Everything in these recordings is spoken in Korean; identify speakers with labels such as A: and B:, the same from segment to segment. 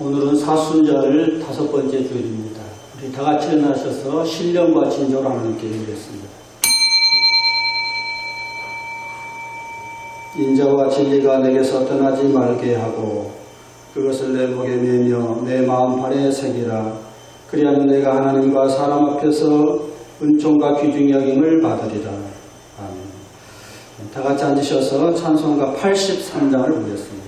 A: 오늘은 사순절 5번째 주일입니다. 우리 다 같이 일어나셔서 신령과 진정으로 하나님께 드리겠습니다. 인자와 진리가 내게서 떠나지 말게 하고 그것을 내 목에 매며 내 마음판에 새기라. 그리하면 내가 하나님과 사람 앞에서 은총과 귀중히 여김을 받으리라. 아멘. 다 같이 앉으셔서 찬송가 83장을 보겠습니다.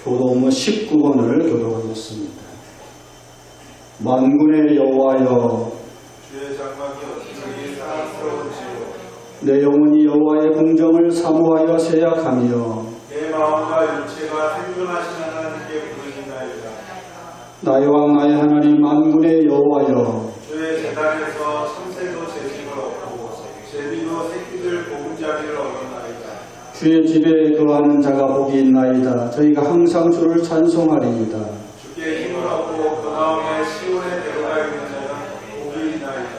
A: 교도문 19번을 교도하겠습니다. 만군의 여호와여,
B: 주의 장막이 어찌 사랑스러운지요.
A: 내 영혼이 여호와의 공정을 사모하여 세약하며
B: 내 마음과 육체가 생존하신 하나님께 부르짖나이다.
A: 나의 왕 나의 하나님 만군의 여호와여,
B: 주의 재단에서 참새도 재식을 얻고 제비도 새끼들 보금자리를 얻었나이다.
A: 주의 집에 거하는 자가 복이 있나이다. 저희가 항상 주를 찬송하리이다.
B: 주께 힘을 얻고 그 마음에 시온에 데려가 있는 자는 복이 있나이다.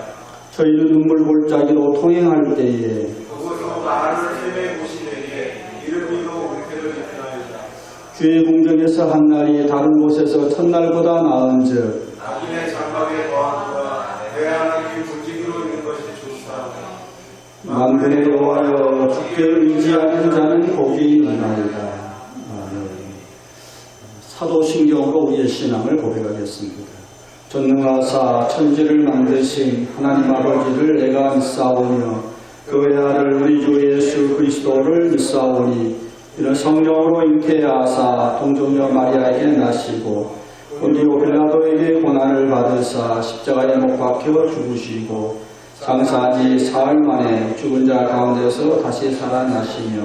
A: 저희는 눈물 골짜기로 통행할 때에
B: 그곳으로 나를 셈의 곳이 되기에 이름이로 은혜를 입나이다.
A: 주의 궁정에서 한 날이 다른 곳에서 첫날보다 나은즉
B: 악인의 장막에 거하노라. 내 하나님 군직으로 있는 것이 좋사오니
A: 만군의 여호와여, 주께 의지하는 자는 복이 있나이다. 사도신경으로 우리의 신앙을 고백하겠습니다. 전능하사 천지를 만드신 하나님 아버지를 내가 믿사오며 그 외아를 우리 주 예수 그리스도를 믿사오니 이는 성령으로 잉태하사 동정녀 마리아에게 나시고 본디오 빌라도에게 고난을 받으사 십자가에 못 박혀 죽으시고 장사한 지 사흘 만에 죽은 자 가운데서 다시 살아나시며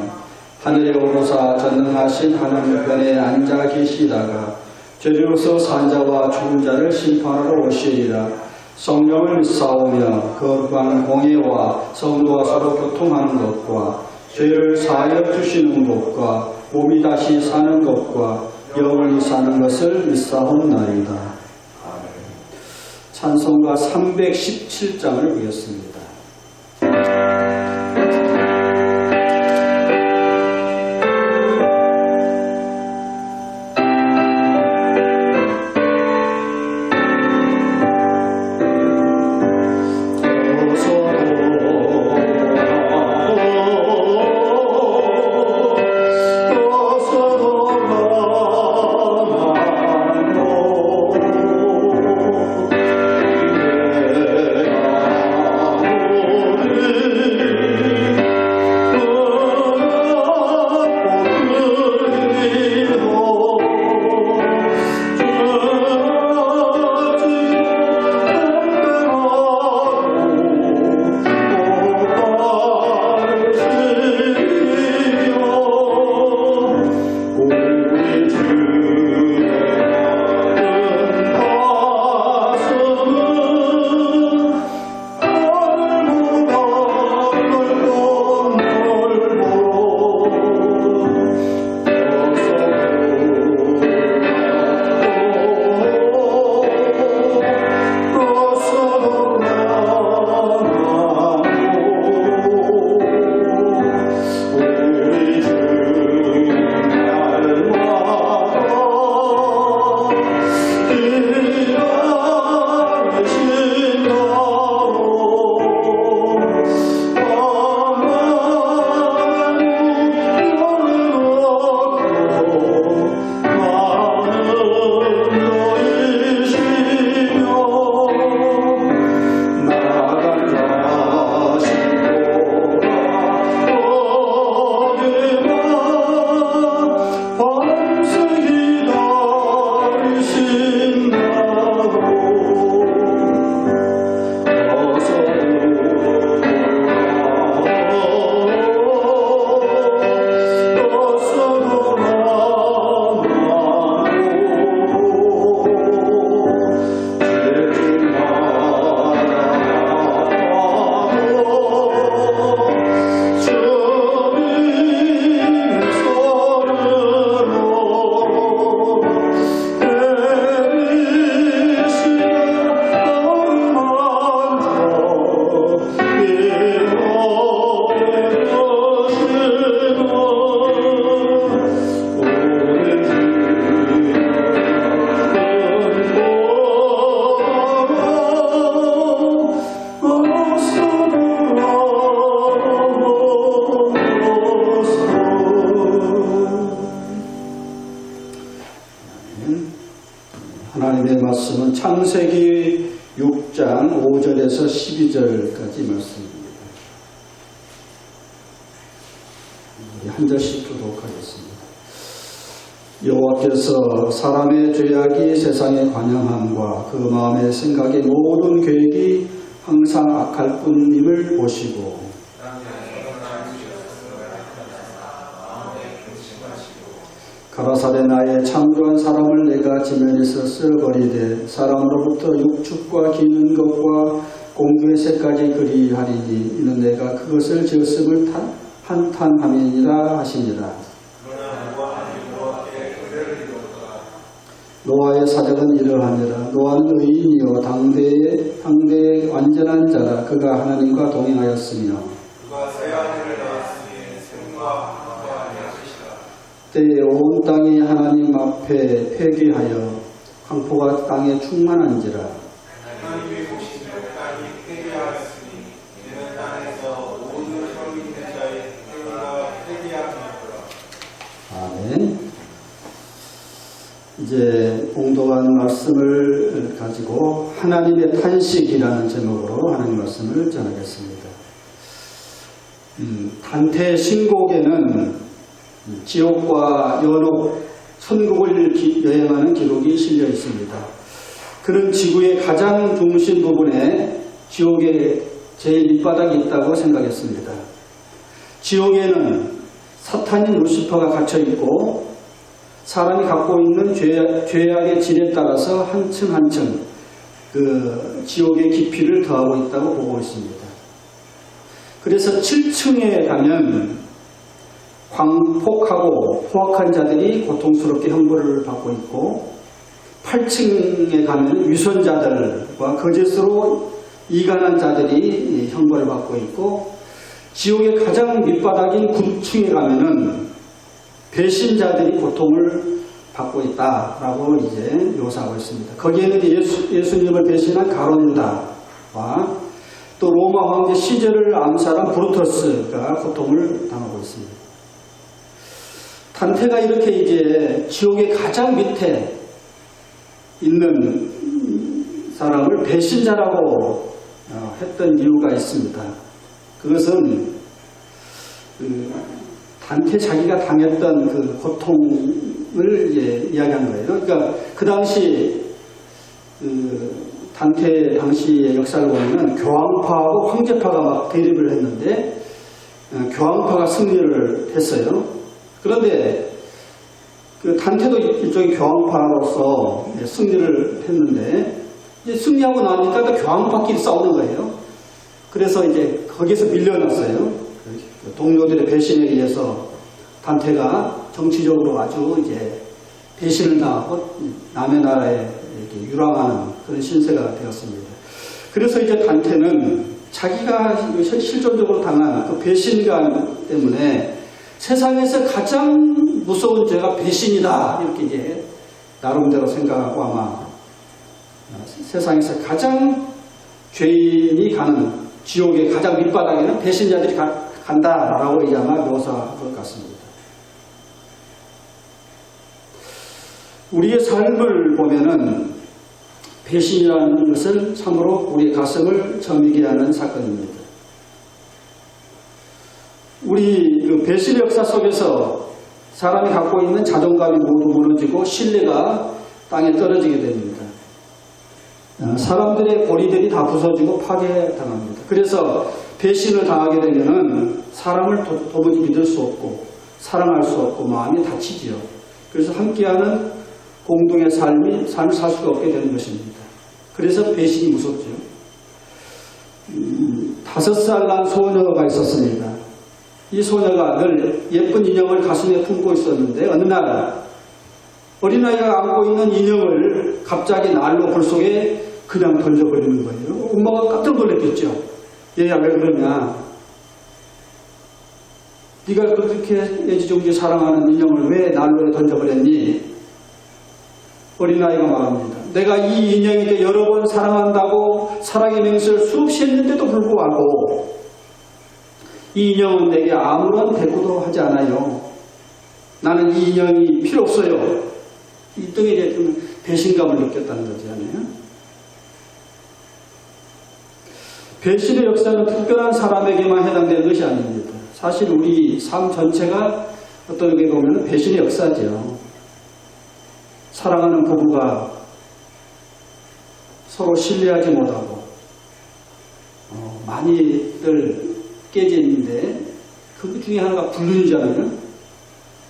A: 하늘에 오르사 전능하신 하나님 편에 앉아 계시다가 죄로서 산 자와 죽은 자를 심판하러 오시리라. 성령을 믿사오며 거룩한 공예와 성도와 서로 교통하는 것과 죄를 사하여 주시는 것과 몸이 다시 사는 것과 영원히 사는 것을 믿사옵나이다. 찬송가 317장을 보겠습니다. 하나님의 말씀은 창세기 6장 5절에서 12절까지 말씀입니다. 우리 한 절씩 교독하겠습니다. 여호와께서 사람의 죄악이 세상에 관영함과 그 마음의 생각의 모든 계획이 항상 악할 뿐임을 보시고 가라사대 나의 참조한 사람을 내가 지면에서 쓸어버리되 사람으로부터 육축과 기는 것과 공주의 새까지 그리하리니 이는 내가 그것을 지었음을 한탄함이니라 하시니라. 노아의 사적은 이러하니라. 노아는 의인이요 당대의 완전한 자라. 그가 하나님과 동행하였으며
B: 그가 새 하늘을 낳았으니 샘과
A: 때에 온 땅이 하나님 앞에 폐기하여 황포가 땅에 충만한지라.
B: 하나님이 보시며 땅이 폐기하였으니 이는 땅에서 모든 혈 있는 자의 행위가 폐기함이었더라.
A: 아멘. 이제 봉독한 말씀을 가지고 하나님의 탄식이라는 제목으로 하나님 말씀을 전하겠습니다. 단테 신곡에는 지옥과 연옥, 천국을 여행하는 기록이 실려 있습니다. 그는 지구의 가장 중심 부분에 지옥의 제일 밑바닥이 있다고 생각했습니다. 지옥에는 사탄인 루시퍼가 갇혀 있고 사람이 갖고 있는 죄악의 질에 따라서 한층 한층 그 지옥의 깊이를 더하고 있다고 보고 있습니다. 그래서 7층에 가면 광폭하고 포악한 자들이 고통스럽게 형벌을 받고 있고, 8층에 가면 위선자들과 거짓으로 이간한 자들이 형벌을 받고 있고, 지옥의 가장 밑바닥인 9층에 가면은 배신자들이 고통을 받고 있다라고 이제 묘사하고 있습니다. 거기에는 예수님을 배신한 가룟 유다와 또 로마 황제 시저를 암살한 브루터스가 고통을 당하고 있습니다. 단테가 이렇게 이제 지옥의 가장 밑에 있는 사람을 배신자라고 했던 이유가 있습니다. 그것은 단테 자기가 당했던 그 고통을 이제 이야기한 거예요. 그러니까 그 당시 단테 당시의 역사를 보면 교황파하고 황제파가 막 대립을 했는데 교황파가 승리를 했어요. 그런데 그 단테도 일종의 교황파로서 승리를 했는데 이제 승리하고 나니까 또 교황파끼리 싸우는 거예요. 그래서 이제 거기서 밀려났어요. 동료들의 배신에 의해서 단테가 정치적으로 아주 이제 배신을 당하고 남의 나라에 이렇게 유랑하는 그런 신세가 되었습니다. 그래서 이제 단테는 자기가 실존적으로 당한 그 배신감 때문에 세상에서 가장 무서운 죄가 배신이다, 이렇게 이제 나름대로 생각하고 아마 세상에서 가장 죄인이 가는 지옥의 가장 밑바닥에는 배신자들이 간다라고 이제 아마 묘사할 것 같습니다. 우리의 삶을 보면은 배신이라는 것은 참으로 우리의 가슴을 저미게 하는 사건입니다. 우리 그 배신의 역사 속에서 사람이 갖고 있는 자존감이 모두 무너지고 신뢰가 땅에 떨어지게 됩니다. 사람들의 고리들이 다 부서지고 파괴당합니다. 그래서 배신을 당하게 되면은 사람을 도무지 믿을 수 없고 사랑할 수 없고 마음이 다치지요. 그래서 함께하는 공동의 삶을 살 수가 없게 되는 것입니다. 그래서 배신이 무섭죠. 5살 난 소녀가 있었습니다. 이 소녀가 늘 예쁜 인형을 가슴에 품고 있었는데 어느 날 어린아이가 안고 있는 인형을 갑자기 난로 불 속에 그냥 던져버리는 거예요. 엄마가 깜짝 놀랐겠죠. 얘야 왜 그러냐. 네가 그렇게 애지중지 사랑하는 인형을 왜 난로에 던져버렸니? 어린아이가 말합니다. 내가 이 인형에게 여러 번 사랑한다고 사랑의 맹세를 수없이 했는데도 불구하고 이 인형은 내게 아무런 대꾸도 하지 않아요. 나는 이 인형이 필요 없어요. 이 등에 대해 좀 배신감을 느꼈다는 거잖아요. 배신의 역사는 특별한 사람에게만 해당되는 것이 아닙니다. 사실 우리 삶 전체가 어떻게 보면 배신의 역사죠. 사랑하는 부부가 서로 신뢰하지 못하고 많이들 깨졌는데 그 중에 하나가 불륜이잖아요.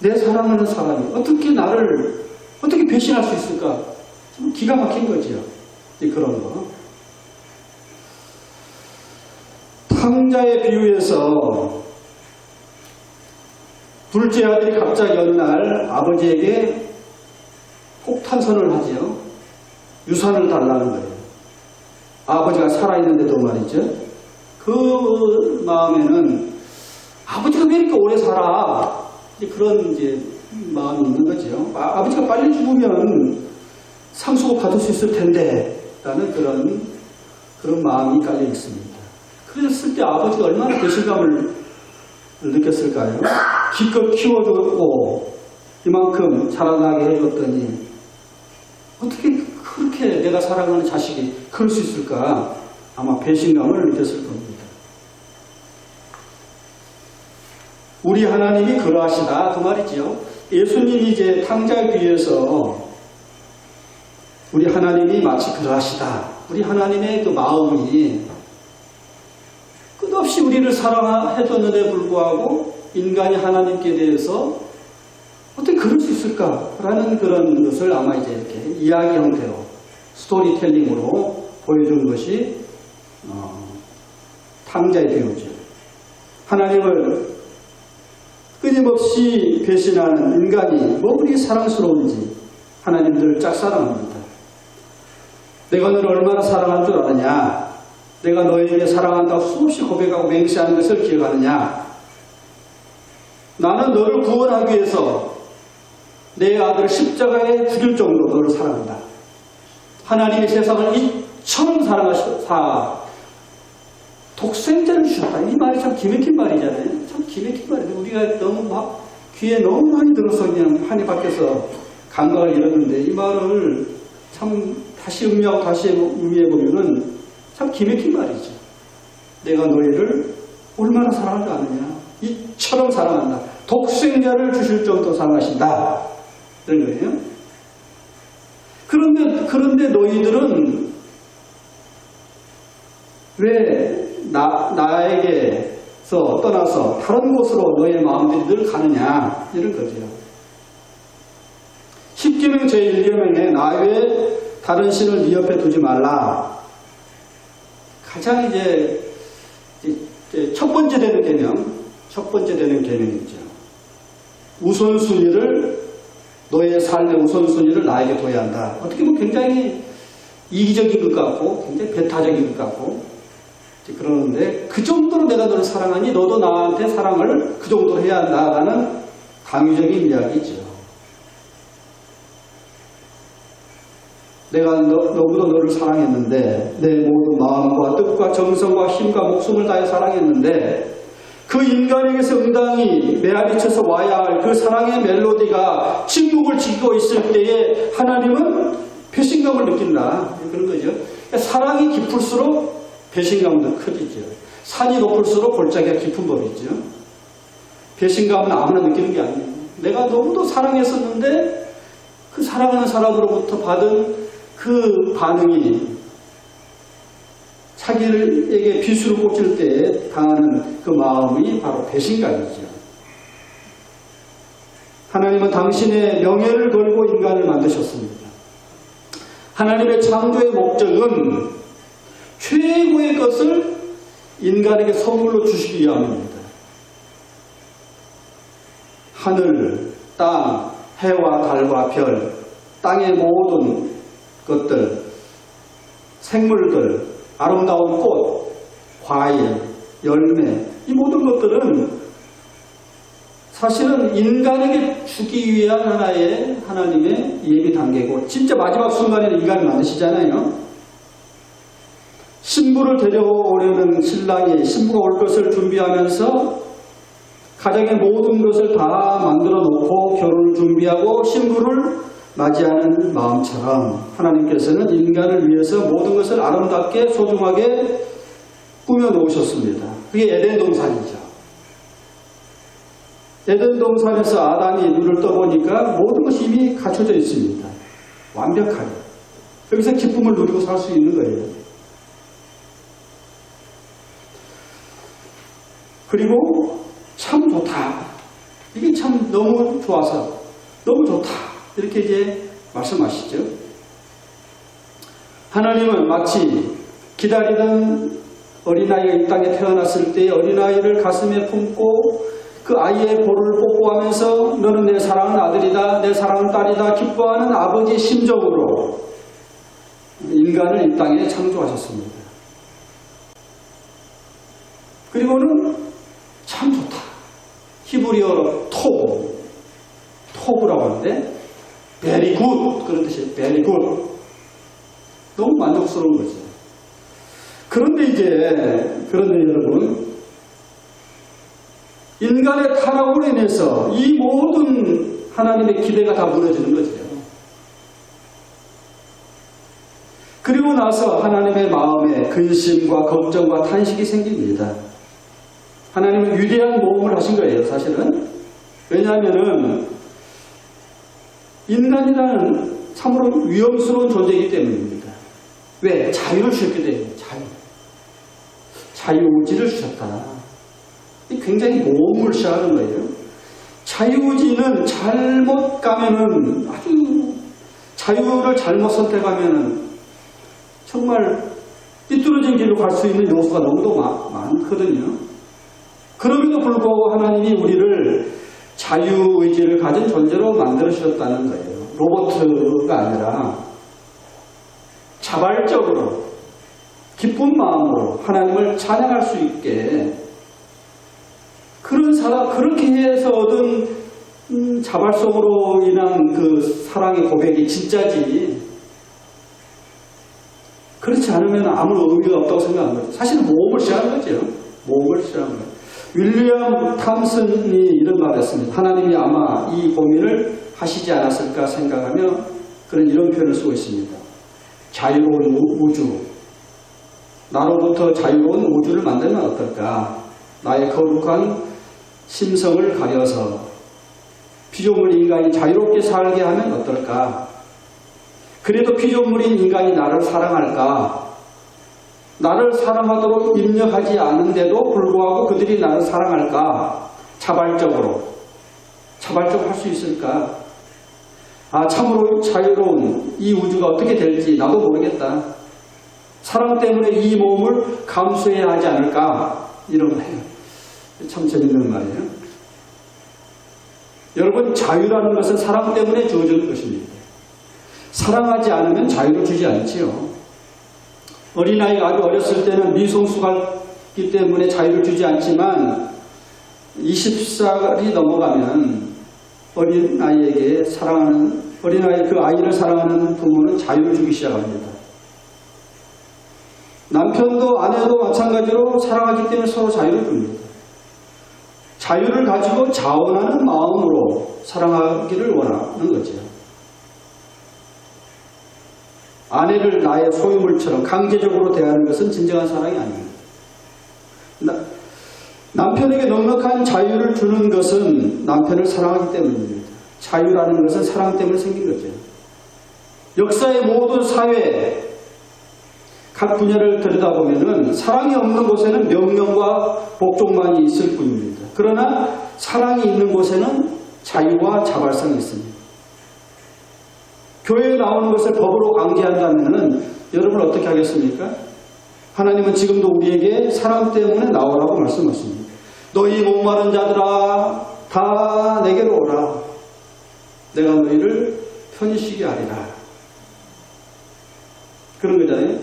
A: 내 사랑하는 사람이 어떻게 배신할 수 있을까? 좀 기가 막힌 거죠. 그런 거. 탕자의 비유에서 둘째 아들이 갑자기 어느 날 아버지에게 폭탄선을 하지요. 유산을 달라는 거예요. 아버지가 살아있는데도 말이죠. 그 마음에는 아버지가 왜 이렇게 오래 살아? 그런 이제 마음이 있는 거죠. 아버지가 빨리 죽으면 상수고 받을 수 있을 텐데 라는 그런 마음이 깔려 있습니다. 그랬을 때 아버지가 얼마나 배신감을 느꼈을까요? 기껏 키워주고 이만큼 자라나게 해줬더니 어떻게 그렇게 내가 사랑하는 자식이 그럴 수 있을까? 아마 배신감을 느꼈을 겁니다. 우리 하나님이 그러하시다 그 말이죠. 예수님이 이제 탕자에 비해서 우리 하나님이 마치 그러하시다. 우리 하나님의 그 마음이 끝없이 우리를 사랑해줬는데 불구하고 인간이 하나님께 대해서 어떻게 그럴 수 있을까라는 그런 것을 아마 이제 이렇게 이야기 형태로 스토리텔링으로 보여준 것이 탕자의 비유죠. 하나님을 끊임없이 배신하는 인간이 뭐 그리 사랑스러운지 하나님들 짝사랑합니다. 내가 너를 얼마나 사랑한 줄 아느냐? 내가 너에게 사랑한다고 수없이 고백하고 맹세하는 것을 기억하느냐? 나는 너를 구원하기 위해서 내 아들을 십자가에 죽일 정도로 너를 사랑한다. 하나님이 세상을 이처럼 사랑하셨다. 독생자를 주셨다. 이 말이 참 기맥힌 말이잖아요. 참 기맥힌 말이에요. 우리가 너무 막 귀에 너무 많이 들어서 그냥 한이 밖에서 감각을 잃었는데 이 말을 참 다시 음미하고 다시 의미해보면은 참 기맥힌 말이죠. 내가 너희를 얼마나 사랑할 줄 아느냐. 이처럼 사랑한다. 독생자를 주실 정도로 사랑하신다. 이런 거예요. 그런데 너희들은 왜 나에게서 떠나서 다른 곳으로 너의 마음들이 늘 가느냐. 이런 거죠. 10계명 제1계명에 나 외에 다른 신을 네 옆에 두지 말라. 가장 이제 첫 번째 되는 계명이죠. 우선순위를 너의 삶의 우선순위를 나에게 둬야 한다. 어떻게 보면 굉장히 이기적인 것 같고 굉장히 배타적인 것 같고 그러는데 그 정도로 내가 너를 사랑하니 너도 나한테 사랑을 그 정도로 해야 한다라는 강요적인 이야기죠. 내가 너보다 너를 사랑했는데 내 모든 마음과 뜻과 정성과 힘과 목숨을 다해 사랑했는데 그 인간에게서 응당이 메아리쳐서 와야 할 그 사랑의 멜로디가 침묵을 지키고 있을 때에 하나님은 배신감을 느낀다. 그런 거죠. 그러니까 사랑이 깊을수록 배신감도 커지죠. 산이 높을수록 골짜기가 깊은 법이죠. 배신감은 아무나 느끼는 게 아니에요. 내가 너무도 사랑했었는데 그 사랑하는 사람으로부터 받은 그 반응이 자기에게 비수를 꽂힐 때 당하는 그 마음이 바로 배신감이죠. 하나님은 당신의 명예를 걸고 인간을 만드셨습니다. 하나님의 창조의 목적은 최고의 것을 인간에게 선물로 주시기 위함입니다. 하늘, 땅, 해와 달과 별, 땅의 모든 것들, 생물들, 아름다운 꽃, 과일, 열매, 이 모든 것들은 사실은 인간에게 주기 위한 하나의 하나님의 예비 단계고 진짜 마지막 순간에는 인간을 만드시잖아요. 신부를 데려오려는 신랑이 신부가 올 것을 준비하면서 가정의 모든 것을 다 만들어 놓고 결혼을 준비하고 신부를 맞이하는 마음처럼 하나님께서는 인간을 위해서 모든 것을 아름답게 소중하게 꾸며 놓으셨습니다. 그게 에덴 동산이죠. 에덴 동산에서 아담이 눈을 떠보니까 모든 것이 이미 갖춰져 있습니다. 완벽하게. 여기서 기쁨을 누리고 살 수 있는 거예요. 그리고 참 좋다. 이게 참 너무 좋아서 너무 좋다. 이렇게 이제 말씀하시죠. 하나님은 마치 기다리던 어린아이가 이 땅에 태어났을 때 어린아이를 가슴에 품고 그 아이의 볼을 뽀뽀하면서 너는 내 사랑하는 아들이다, 내 사랑하는 딸이다 기뻐하는 아버지의 심정으로 인간을 이 땅에 창조하셨습니다. 그리고는 참 좋다. 히브리어로 토브라고 하는데 very good 그런 뜻이에요. very good. 너무 만족스러운 거죠. 그런데 여러분 인간의 타락으로 인해서 이 모든 하나님의 기대가 다 무너지는 거죠. 그리고 나서 하나님의 마음에 근심과 걱정과 탄식이 생깁니다. 하나님은 위대한 모험을 하신 거예요, 사실은. 왜냐하면은 인간이라는 참으로 위험스러운 존재이기 때문입니다. 왜? 자유를 주셨기 때문에. 자유의지를 주셨다. 굉장히 모험을 시작하는 거예요. 자유의지는 잘못 가면은, 아주 자유를 잘못 선택하면은 정말 삐뚤어진 길로 갈 수 있는 요소가 너무도 많거든요. 그럼에도 불구하고 하나님이 우리를 자유의지를 가진 존재로 만들어주셨다는 거예요. 로봇가 아니라 자발적으로 기쁜 마음으로 하나님을 찬양할 수 있게 그런 사람, 그렇게 해서 얻은 자발성으로 인한 그 사랑의 고백이 진짜지. 그렇지 않으면 아무 의미가 없다고 생각하는 거죠. 사실은 모험을 시작한 거죠. 모험을 시작한 거예요. 윌리엄 탐슨이 이런 말을 했습니다. 하나님이 아마 이 고민을 하시지 않았을까 생각하며 그런 이런 표현을 쓰고 있습니다. 자유로운 우주. 나로부터 자유로운 우주를 만들면 어떨까? 나의 거룩한 심성을 가려서 피조물 인간이 자유롭게 살게 하면 어떨까? 그래도 피조물인 인간이 나를 사랑할까? 나를 사랑하도록 입력하지 않은데도 불구하고 그들이 나를 사랑할까? 자발적으로 할 수 있을까? 참으로 자유로운 이 우주가 어떻게 될지 나도 모르겠다. 사랑 때문에 이 몸을 감수해야 하지 않을까? 이런 거예요. 참 재밌는 말이에요. 여러분, 자유라는 것은 사랑 때문에 주어진 것입니다. 사랑하지 않으면 자유를 주지 않지요. 어린아이가 아주 어렸을 때는 미성숙하기 때문에 자유를 주지 않지만 20살이 넘어가면 어린아이에게 그 아이를 사랑하는 부모는 자유를 주기 시작합니다. 남편도 아내도 마찬가지로 사랑하기 때문에 서로 자유를 줍니다. 자유를 가지고 자원하는 마음으로 사랑하기를 원하는 거죠. 아내를 나의 소유물처럼 강제적으로 대하는 것은 진정한 사랑이 아닙니다. 남편에게 넉넉한 자유를 주는 것은 남편을 사랑하기 때문입니다. 자유라는 것은 사랑 때문에 생긴 거죠. 역사의 모든 사회, 각 분야를 들여다보면 사랑이 없는 곳에는 명령과 복종만이 있을 뿐입니다. 그러나 사랑이 있는 곳에는 자유와 자발성이 있습니다. 교회에 나오는 것을 법으로 강제한다면 여러분 어떻게 하겠습니까? 하나님은 지금도 우리에게 사랑 때문에 나오라고 말씀하십니다. 너희 목마른 자들아 다 내게로 오라. 내가 너희를 편히 쉬게 하리라. 그런 거잖아요.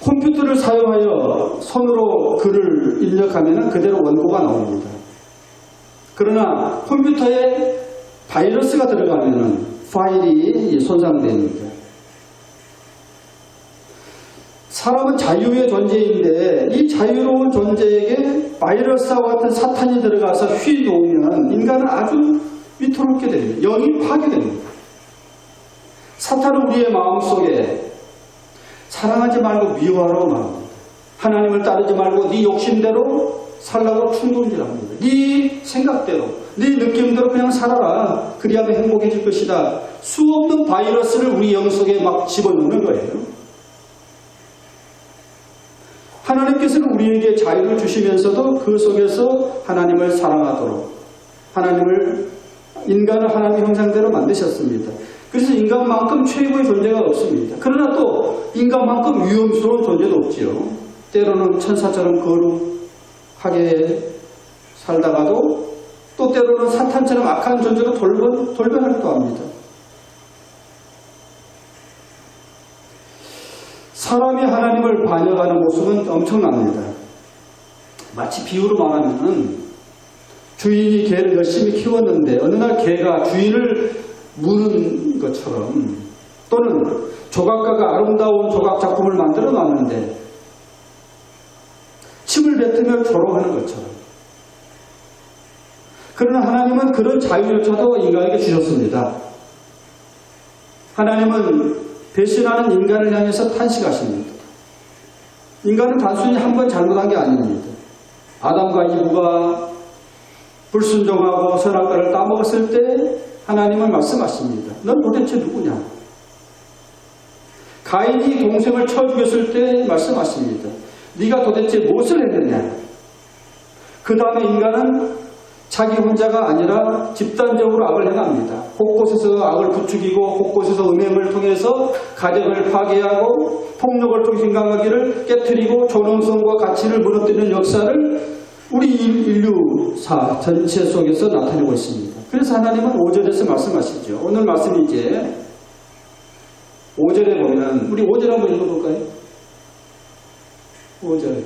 A: 컴퓨터를 사용하여 손으로 글을 입력하면 그대로 원고가 나옵니다. 그러나 컴퓨터에 바이러스가 들어가면 파일이 손상됩니다. 사람은 자유의 존재인데 이 자유로운 존재에게 바이러스와 같은 사탄이 들어가서 휘놓으면 인간은 아주 위태롭게 됩니다. 영이 파괴됩니다. 사탄은 우리의 마음속에 사랑하지 말고 미워하라고 말합니다. 하나님을 따르지 말고 네 욕심대로 살라고 충동질합니다. 네 생각대로, 네 느낌대로 그냥 살아라. 그리하면 행복해질 것이다. 수없는 바이러스를 우리 영 속에 막 집어넣는 거예요. 하나님께서는 우리에게 자유를 주시면서도 그 속에서 하나님을 사랑하도록 인간을 하나님의 형상대로 만드셨습니다. 그래서 인간만큼 최고의 존재가 없습니다. 그러나 또 인간만큼 위험스러운 존재도 없지요. 때로는 천사처럼 거룩하게 살다가도 또 때로는 사탄처럼 악한 존재로 돌변하기도 합니다. 사람이 하나님을 반역하는 모습은 엄청납니다. 마치 비유로 말하면 주인이 개를 열심히 키웠는데 어느 날 개가 주인을 무는 것처럼, 또는 조각가가 아름다운 조각 작품을 만들어 놨는데 침을 뱉으며 조롱하는 것처럼. 그러나 하나님은 그런 자유조차도 인간에게 주셨습니다. 하나님은 배신하는 인간을 향해서 탄식하십니다. 인간은 단순히 한 번 잘못한 게 아닙니다. 아담과 이브가 불순종하고 선악과를 따먹었을 때 하나님은 말씀하십니다. 넌 도대체 누구냐? 가인이 동생을 쳐 죽였을 때 말씀하십니다. 네가 도대체 무엇을 했느냐? 그 다음에 인간은 자기 혼자가 아니라 집단적으로 악을 행합니다. 곳곳에서 악을 부추기고 곳곳에서 음행을 통해서 가정을 파괴하고 폭력을 통해 인간관계를 깨트리고 존엄성과 가치를 무너뜨리는 역사를 우리 인류사 전체 속에서 나타내고 있습니다. 그래서 하나님은 5절에서 말씀하시죠. 오늘 말씀이 이제 5절에 보면 우리 5절 한번 읽어볼까요? 5절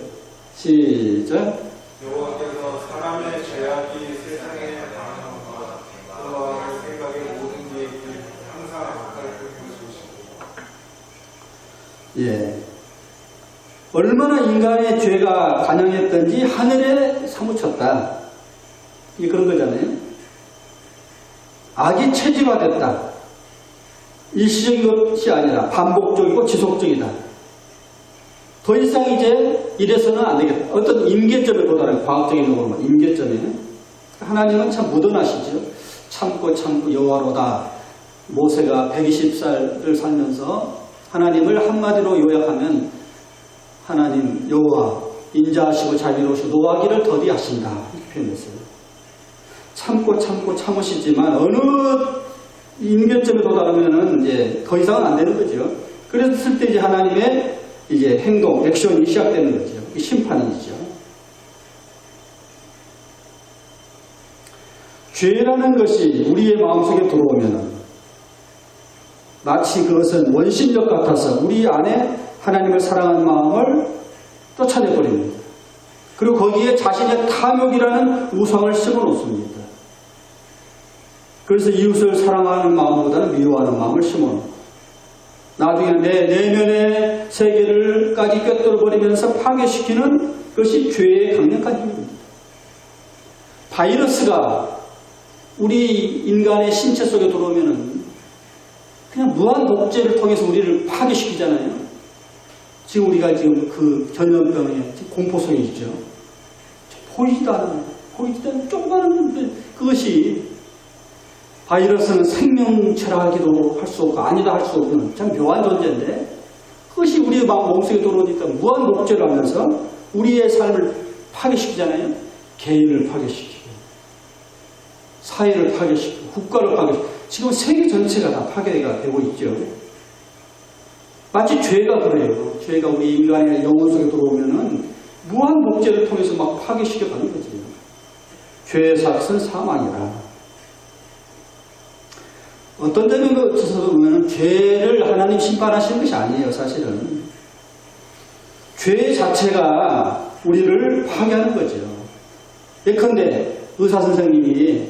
A: 시작.
B: 여호와께서 사람의 죄악이 세상에 당하는 것 그와 그 생각의 모든 계획이 항상 악할 것이시고
A: 예. 얼마나 인간의 죄가 관영했던지 하늘에 사무쳤다. 이게 그런 거잖아요. 악이 체질화됐다. 일시적인 것이 아니라 반복적이고 지속적이다. 더 이상 이제 이래서는 안 되겠다. 어떤 임계점에 도달한 과학적인 용어로 임계점에. 하나님은 참 무던하시죠. 참고 여호와로다. 모세가 120살을 살면서 하나님을 한마디로 요약하면 하나님 여호와 인자하시고 자비로우시고 노하기를 더디하신다. 이렇게 표현했어요. 참고 참으시지만 어느 임계점에 도달하면은 이제 더 이상은 안 되는 거죠. 그랬을 때 이제 하나님의 이제 행동, 액션이 시작되는 거죠. 심판이죠. 죄라는 것이 우리의 마음속에 들어오면은 마치 그것은 원심력 같아서 우리 안에 하나님을 사랑하는 마음을 쫓아내버립니다. 그리고 거기에 자신의 탐욕이라는 우상을 심어놓습니다. 그래서 이웃을 사랑하는 마음보다는 미워하는 마음을 심어놓고 나중에 내 내면의 세계를까지 꿰뚫어버리면서 파괴시키는 것이 죄의 강력한 힘입니다. 바이러스가 우리 인간의 신체 속에 들어오면은 그냥 무한 복제를 통해서 우리를 파괴시키잖아요. 지금 우리가 지금 그 전염병에 공포성이 있죠. 보이지도 않는 조그마한 그것이 바이러스는 생명체라 하기도 할 수 없고 아니다 할 수 없는 참 묘한 존재인데 그것이 우리의 몸속에 들어오니까 무한 복제를 하면서 우리의 삶을 파괴시키잖아요. 개인을 파괴시키고 사회를 파괴시키고 국가를 파괴시키고 지금 세계 전체가 다 파괴가 되고 있죠. 마치 죄가 그래요. 죄가 우리 인간의 영혼 속에 들어오면은 무한 복제를 통해서 막 파괴시켜 가는 거죠. 죄의 삭은 사망이라. 어떤 점에 있어서 보면 죄를 하나님 심판하시는 것이 아니에요. 사실은 죄 자체가 우리를 파괴하는 거죠. 예컨대 의사 선생님이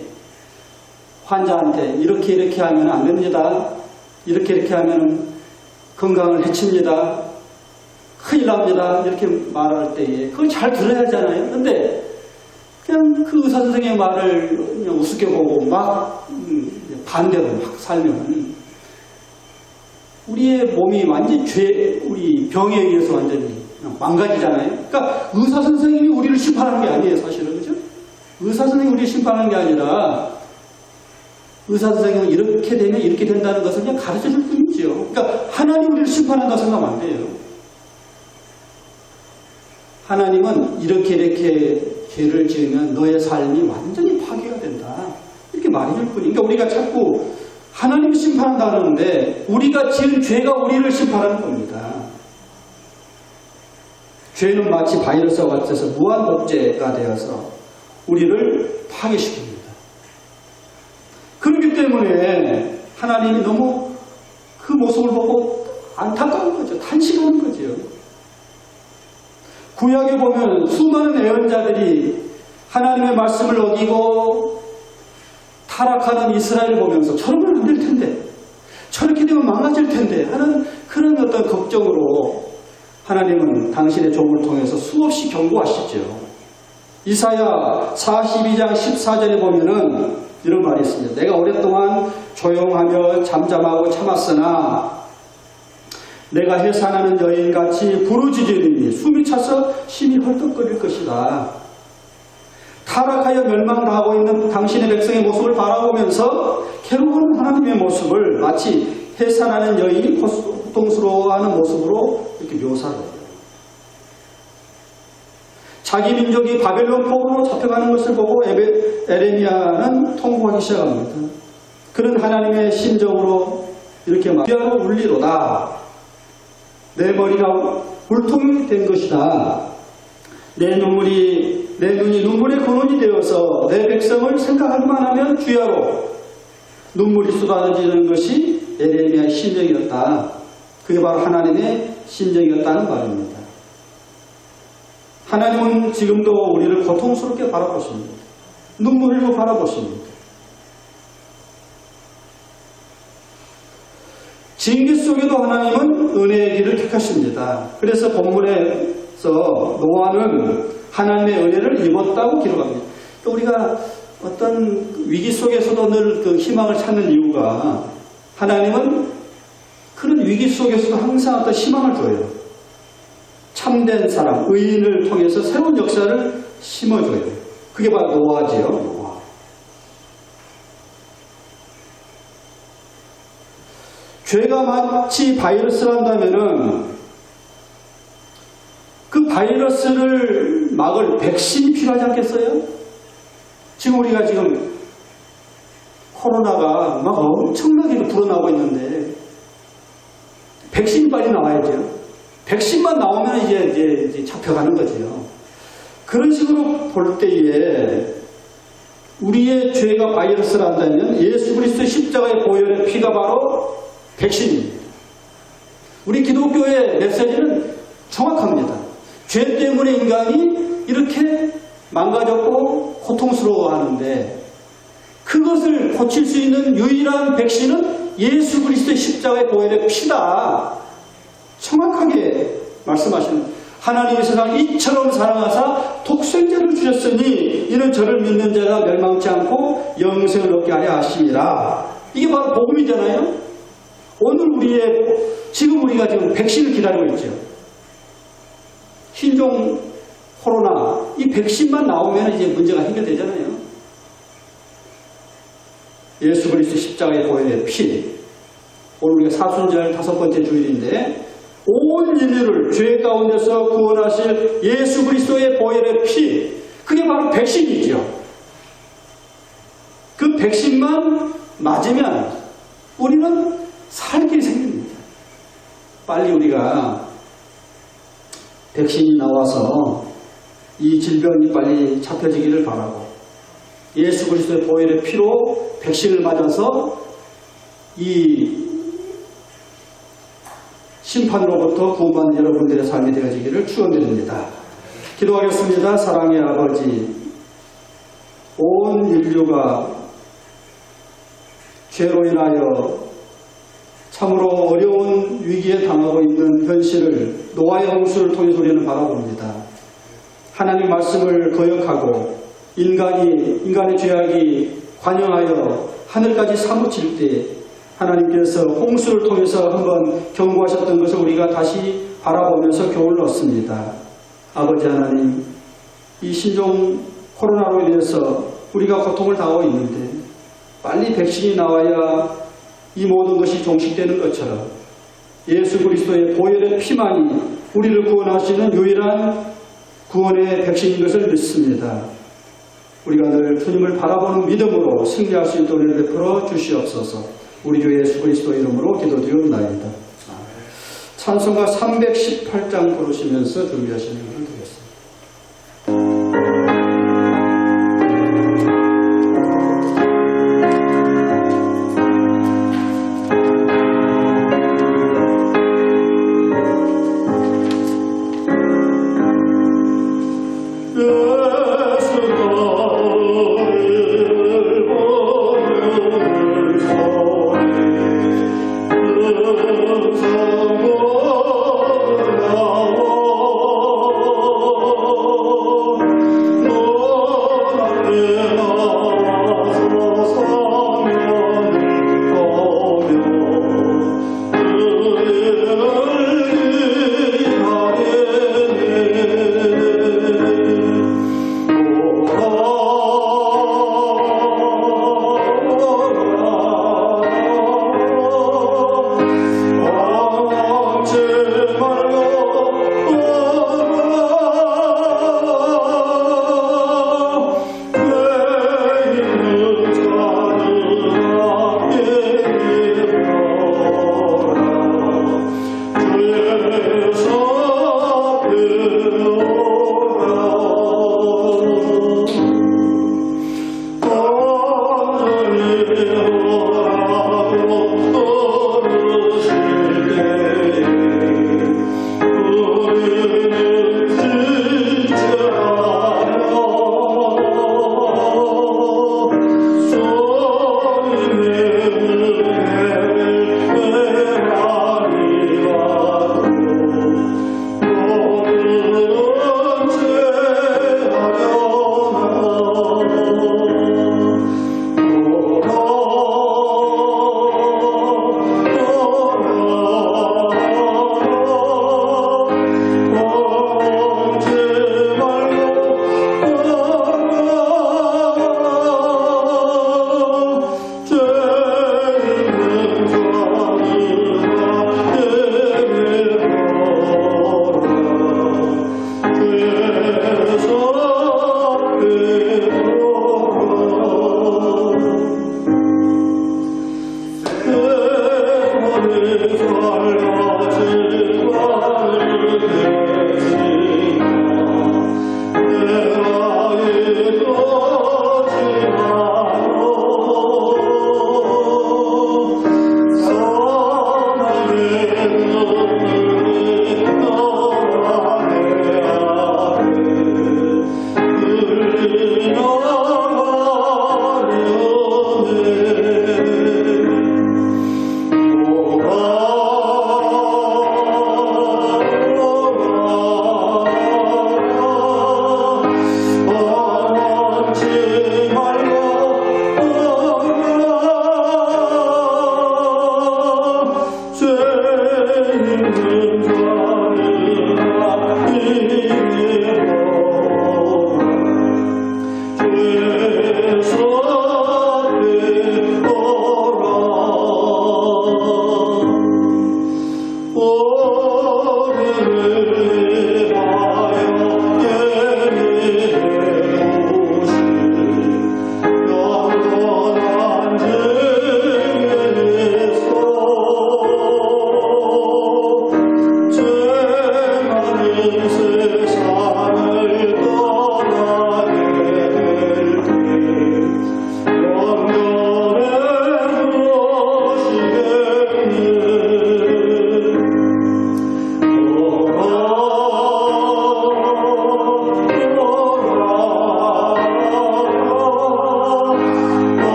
A: 환자한테 이렇게 하면 안 됩니다. 이렇게 하면 건강을 해칩니다. 큰일 납니다. 이렇게 말할 때에 그걸 잘 들어야 하잖아요. 근데 그냥 그 의사 선생님의 말을 그냥 우습게 보고 막 반대로 막 살면 우리의 몸이 완전히 우리 병에 의해서 완전히 망가지잖아요. 그러니까 의사 선생님이 우리를 심판하는 게 아니에요. 사실은. 그죠? 의사 선생님이 우리를 심판하는 게 아니라 의사 선생님은 이렇게 되면 이렇게 된다는 것을 그냥 가르쳐 줄 뿐이죠. 그러니까 하나님 우리를 심판한다고 생각하면 안 돼요. 하나님은 이렇게 죄를 지으면 너의 삶이 완전히 파괴가 된다. 이렇게 말해줄 뿐이에요. 그러니까 우리가 자꾸 하나님이 심판한다 그러는데 우리가 지은 죄가 우리를 심판하는 겁니다. 죄는 마치 바이러스와 같아서 무한복제가 되어서 우리를 파괴시킵니다. 그렇기 때문에 하나님이 너무 그 모습을 보고 안타까운 거죠. 탄식하는 거죠. 구약에 보면 수많은 예언자들이 하나님의 말씀을 어기고 타락하는 이스라엘을 보면서 저러면 안 될 텐데 저렇게 되면 망가질 텐데 하는 그런 어떤 걱정으로 하나님은 당신의 종을 통해서 수없이 경고하시죠. 이사야 42장 14절에 보면은 이런 말이 있습니다. 내가 오랫동안 조용하며 잠잠하고 참았으나 내가 해산하는 여인같이 부르짖으니 숨이 차서 심히 헐떡거릴 것이다. 타락하여 멸망당하고 있는 당신의 백성의 모습을 바라보면서 괴로워하는 하나님의 모습을 마치 해산하는 여인이 고통스러워하는 모습으로 이렇게 묘사를 해요. 자기 민족이 바벨론 포로로 잡혀가는 것을 보고 에레미야는 통곡하기 시작합니다. 그는 하나님의 심정으로 이렇게 말하고 울리로다. 내 머리가 물통이 된 것이다. 내 눈이 눈물의 근원이 되어서 내 백성을 생각하기만 하면 주야로 눈물이 쏟아지는 것이 에레미야의 심정이었다. 그게 바로 하나님의 심정이었다는 말입니다. 하나님은 지금도 우리를 고통스럽게 바라보십니다. 눈물 흘리고 바라보십니다. 징계 속에도 하나님은 은혜의 길을 택하십니다. 그래서 본문에서 노아는 하나님의 은혜를 입었다고 기록합니다. 우리가 어떤 위기 속에서도 늘 그 희망을 찾는 이유가 하나님은 그런 위기 속에서도 항상 어떤 희망을 줘요. 참된 사람, 의인을 통해서 새로운 역사를 심어줘요. 그게 바로 노아지요. 노아. 죄가 마치 바이러스란다면은 그 바이러스를 막을 백신이 필요하지 않겠어요? 지금 우리가 지금 코로나가 막 엄청나게 불어나고 있는데 백신이 빨리 나와야죠. 백신만 나오면 이제 잡혀가는 거죠. 그런 식으로 볼 때에 우리의 죄가 바이러스란다면 예수 그리스도의 십자가의 보혈의 피가 바로 백신입니다. 우리 기독교의 메시지는 정확합니다. 죄 때문에 인간이 이렇게 망가졌고 고통스러워하는데 그것을 고칠 수 있는 유일한 백신은 예수 그리스도의 십자가의 보혈의 피다. 정확하게 말씀하십니다. 하나님이 세상을 이처럼 사랑하사 독생자를 주셨으니 이는 저를 믿는 자가 멸망치 않고 영생을 얻게 하려 하심이라. 이게 바로 복음이잖아요. 오늘 지금 우리가 지금 백신을 기다리고 있죠. 신종 코로나 이 백신만 나오면 이제 문제가 해결되잖아요. 예수 그리스도 십자가의 보혈의 피. 오늘 우리가 사순절 5번째 주일인데 온 인류를 죄 가운데서 구원하실 예수 그리스도의 보혈의 피. 그게 바로 백신이죠. 그 백신만 맞으면 우리는 살 길이 생깁니다. 빨리 우리가 백신이 나와서 이 질병이 빨리 잡혀지기를 바라고 예수 그리스도의 보혈의 피로 백신을 맞아서 이 심판으로부터 구원받는 여러분들의 삶이 되어지기를 축원드립니다. 기도하겠습니다. 사랑의 아버지, 온 인류가 죄로 인하여 참으로 어려운 위기에 당하고 있는 현실을 노아의 홍수를 통해서 우리는 바라봅니다. 하나님 말씀을 거역하고 인간의 죄악이 관영하여 하늘까지 사무칠 때 하나님께서 홍수를 통해서 한번 경고하셨던 것을 우리가 다시 바라보면서 교훈을 얻습니다. 아버지 하나님, 이 신종 코로나로 인해서 우리가 고통을 당하고 있는데 빨리 백신이 나와야 이 모든 것이 종식되는 것처럼 예수 그리스도의 보혈의 피만이 우리를 구원하시는 유일한 구원의 백신인 것을 믿습니다. 우리가 늘 주님을 바라보는 믿음으로 승리할 수 있도록 은혜를 베풀어 주시옵소서. 우리 주 예수 그리스도 이름으로 기도드리옵나이다. 찬송가 318장 부르시면서 준비하시는 것을 드리겠습니다.
C: Oh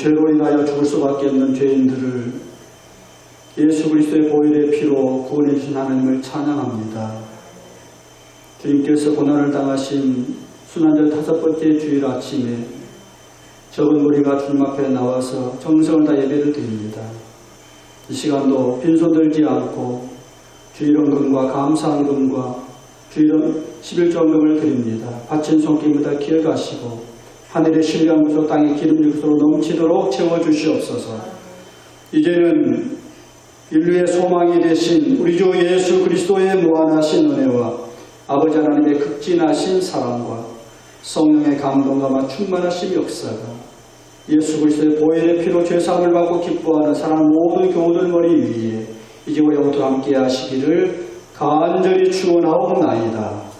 A: 죄로 인하여 죽을 수밖에 없는 죄인들을 예수 그리스도의 보혈의 피로 구원해 주신 하나님을 찬양합니다. 주님께서 고난을 당하신 순환절 5번째 주일 아침에 적은 무리가 주님 앞에 나와서 정성을 다 예배를 드립니다. 이 시간도 빈손 들지 않고 주일원금과 감사한 금과 주일원 11조원금을 드립니다. 바친 손길보다 기억하시고 하늘의 신령한 곳으로 땅의 기름 육수로 넘치도록 채워주시옵소서. 이제는 인류의 소망이 되신 우리 주 예수 그리스도의 무한하신 은혜와 아버지 하나님의 극진하신 사랑과 성령의 감동과 충만하신 역사가 예수 그리스도의 보혈의 피로 죄사함을 받고 기뻐하는 사랑하는 모든 교우들 머리 위에 이제와 영원토록 함께 하시기를 간절히 축원하옵나이다.